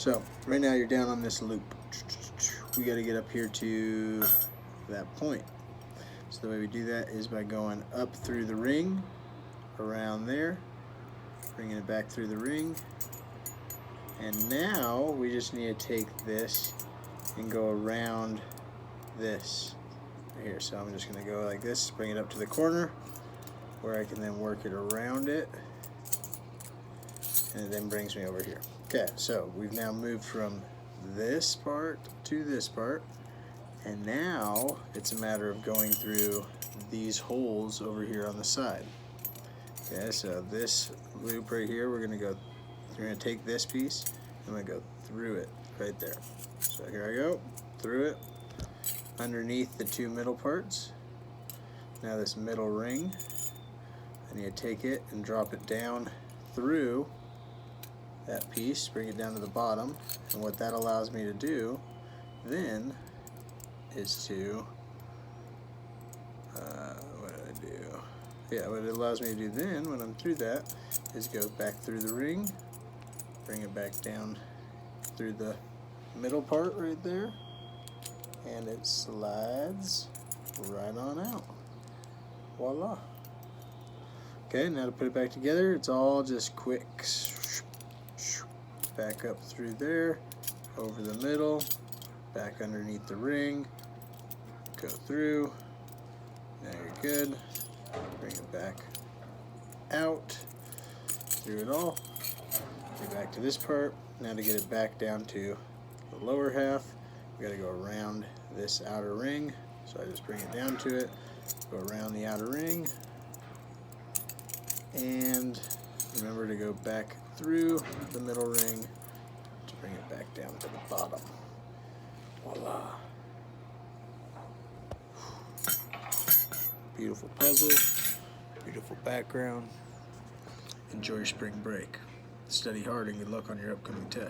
So right now you're down on this loop. We got to get up here to that point. So the way we do that is by going up through the ring, around there, bringing it back through the ring, and now we just need to take this and go around this right here. So I'm just going to go like this, bring it up to the corner where I can then work it around it, and it then brings me over here. Okay, so we've now moved from this part to this part, and now it's a matter of going through these holes over here on the side. Okay, so this loop right here, we're gonna take this piece, I'm gonna go through it right there. So here I go, through it, underneath the two middle parts. Now this middle ring, I need to take it and drop it down through that piece, bring it down to the bottom, and what that allows me to do then is to, what do I do? Yeah, what it allows me to do then, when I'm through that, is go back through the ring, bring it back down through the middle part right there, and it slides right on out. Voila. Okay, now to put it back together, it's all just quick. Back up through there, over the middle, back underneath the ring, go through, now you're good, bring it back out, through it all, get back to this part. Now to get it back down to the lower half, we got to go around this outer ring, so I just bring it down to it, go around the outer ring, and remember to go back through the middle ring to bring it back down to the bottom. Voila. Beautiful puzzle, beautiful background. Enjoy your spring break. Study hard and good luck on your upcoming test.